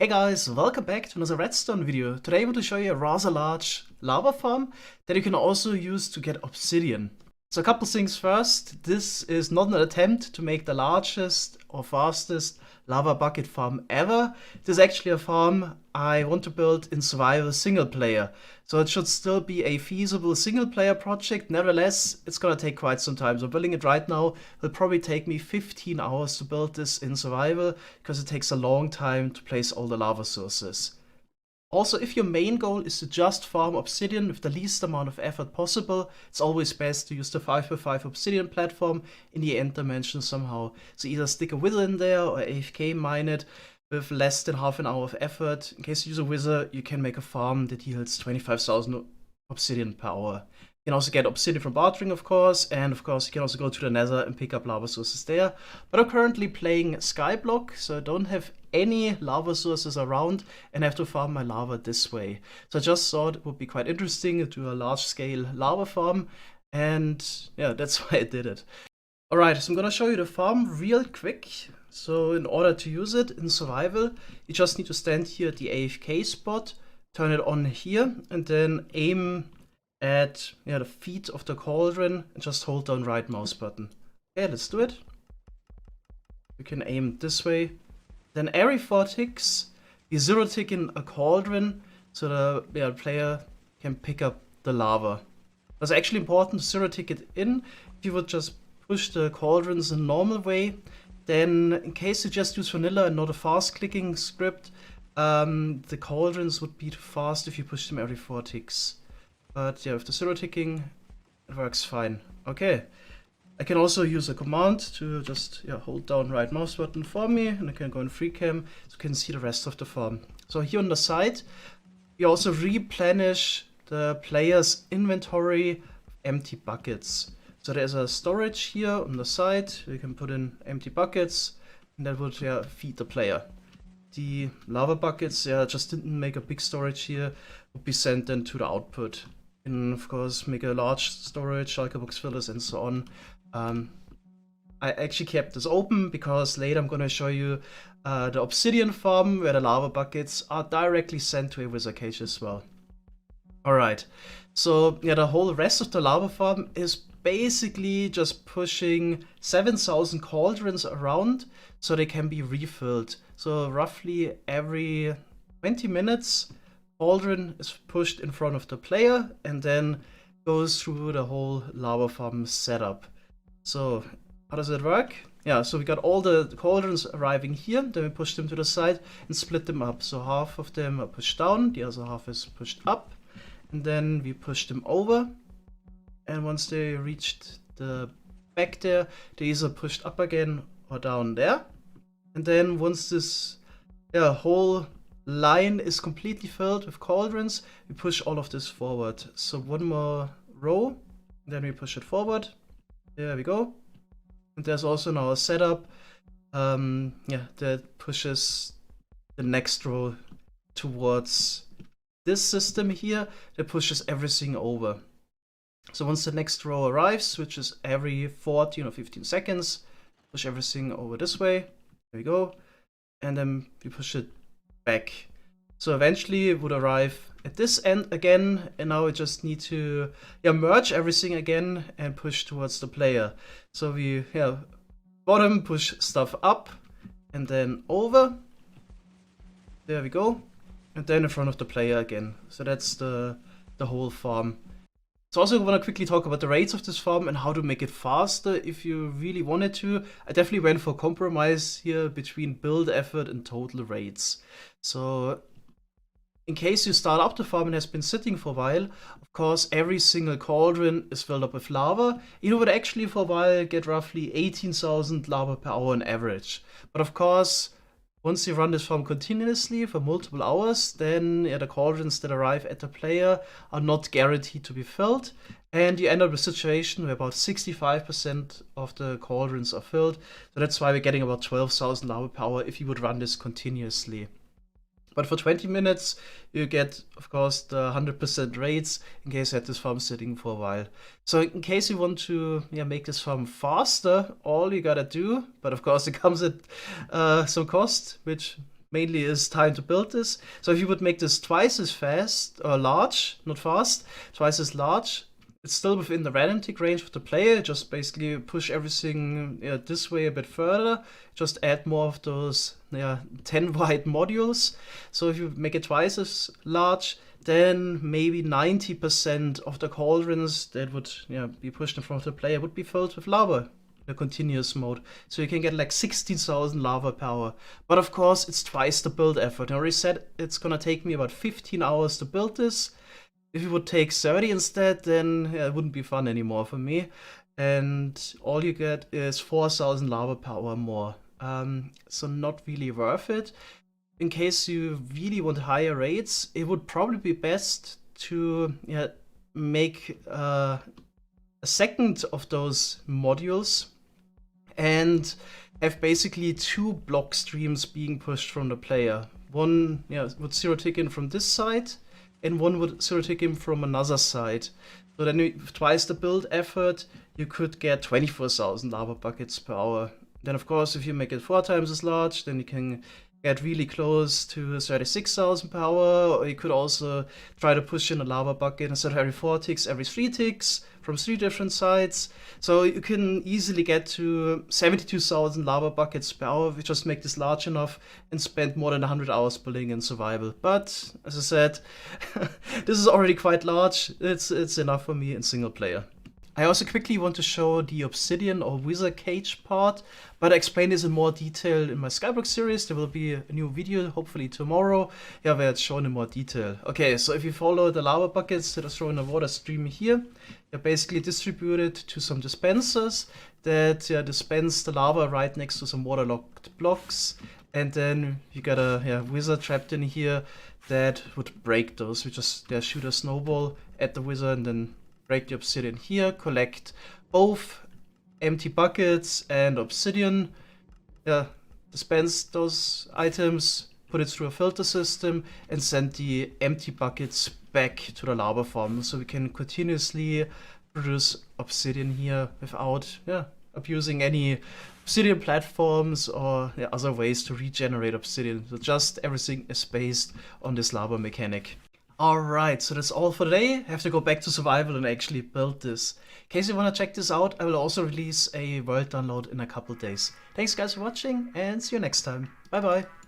Hey guys, welcome back to another redstone video. Today I want to show you a rather large lava farm that you can also use to get obsidian. So a couple things first, this is not an attempt to make the largest or fastest lava bucket farm ever. This is actually a farm I want to build in survival single player. So it should still be a feasible single player project. Nevertheless, it's gonna take quite some time. So building it right now will probably take me 15 hours to build this in survival because it takes a long time to place all the lava sources. Also, if your main goal is to just farm obsidian with the least amount of effort possible, it's always best to use the 5x5 obsidian platform in the end dimension somehow. So either stick a wither in there or AFK mine it with less than half an hour of effort. In case you use a wither, you can make a farm that yields 25,000 obsidian per hour. You can also get obsidian from bartering, of course, and of course you can also go to the nether and pick up lava sources there. But I'm currently playing Skyblock, so I don't have any lava sources around and have to farm my lava this way. So I just thought it would be quite interesting to do a large-scale lava farm, and yeah, that's why I did it. Alright, so I'm gonna show you the farm real quick. So in order to use it in survival, you just need to stand here at the AFK spot, turn it on here, and then aim at the feet of the cauldron and just hold down right mouse button. Okay, let's do it. You can aim this way. Then every 4 ticks, you 0 tick in a cauldron so the player can pick up the lava. It's actually important to 0 tick it in. If you would just push the cauldrons in a normal way, then in case you just use vanilla and not a fast clicking script, the cauldrons would be too fast if you push them every 4 ticks. But yeah, with the 0 ticking, it works fine. Okay. I can also use a command to just hold down right mouse button for me, and I can go in free cam so you can see the rest of the farm. So here on the side, we also replenish the player's inventory of empty buckets. So there's a storage here on the side. You can put in empty buckets, and that would feed the player. The lava buckets just didn't make a big storage here, would be sent then to the output. And of course make a large storage, shulker box fillers and so on. I actually kept this open because later I'm gonna show you the obsidian farm where the lava buckets are directly sent to a wither cage as well. Alright, so the whole rest of the lava farm is basically just pushing 7,000 cauldrons around so they can be refilled. So roughly every 20 minutes, cauldron is pushed in front of the player and then goes through the whole lava farm setup. So how does it work? Yeah, so we got all the cauldrons arriving here, then we push them to the side and split them up. So half of them are pushed down, the other half is pushed up, and then we push them over. And once they reached the back there, they either pushed up again or down there. And then once this whole line is completely filled with cauldrons, we push all of this forward. So one more row, then we push it forward. There we go. And there's also now a setup that pushes the next row towards this system here that pushes everything over. So once the next row arrives, which is every 14 or 15 seconds, push everything over this way. There we go. And then we push it back. So eventually it would arrive at this end again, and now we just need to merge everything again and push towards the player. So we bottom push stuff up and then over. There we go. And then in front of the player again. So that's the whole farm. So also I want to quickly talk about the rates of this farm and how to make it faster if you really wanted to. I definitely went for compromise here between build effort and total rates. So in case you start up the farm and has been sitting for a while, of course every single cauldron is filled up with lava. You would actually for a while get roughly 18,000 lava per hour on average. But of course, once you run this farm continuously for multiple hours, then the cauldrons that arrive at the player are not guaranteed to be filled. And you end up with a situation where about 65% of the cauldrons are filled. So that's why we're getting about 12,000 lava per hour if you would run this continuously. But for 20 minutes, you get, of course, the 100% rates in case you had this farm sitting for a while. So in case you want to make this farm faster, all you gotta do, but of course it comes at some cost, which mainly is time to build this. So if you would make this twice as fast, or large, not fast, twice as large, it's still within the random tick range of the player. Just basically push everything this way a bit further. Just add more of those 10 wide modules. So if you make it twice as large, then maybe 90% of the cauldrons that would be pushed in front of the player would be filled with lava in a continuous mode. So you can get like 16,000 lava power. But of course, it's twice the build effort. I already said it's gonna take me about 15 hours to build this. If it would take 30 instead, then it wouldn't be fun anymore for me. And all you get is 4,000 lava power more. So not really worth it. In case you really want higher rates, it would probably be best to make a second of those modules and have basically 2 block streams being pushed from the player. One would zero tick in from this side, and one would zero tick in from another side. So then with twice the build effort, you could get 24,000 lava buckets per hour. Then of course, if you make it 4 times as large, then you can get really close to 36,000 per hour, or you could also try to push in a lava bucket instead of every 4 ticks, every 3 ticks from 3 different sides. So you can easily get to 72,000 lava buckets per hour if you just make this large enough and spend more than 100 hours building in survival. But as I said, this is already quite large. It's enough for me in single player. I also quickly want to show the Obsidian or Wither Cage part, but I explain this in more detail in my Skyblock series. There will be a new video, hopefully tomorrow, where it's shown in more detail. Okay, so if you follow the lava buckets that are thrown in a water stream here, they're basically distributed to some dispensers that dispense the lava right next to some waterlogged blocks. And then you got a wizard trapped in here that would break those. We just shoot a snowball at the wizard and then break the obsidian here, collect both empty buckets and obsidian, dispense those items, put it through a filter system, and send the empty buckets back to the lava farm, so we can continuously produce obsidian here without abusing any obsidian platforms or other ways to regenerate obsidian. So just everything is based on this lava mechanic. Alright, so that's all for today. I have to go back to survival and actually build this. In case you want to check this out, I will also release a world download in a couple days. Thanks guys for watching, and see you next time. Bye bye.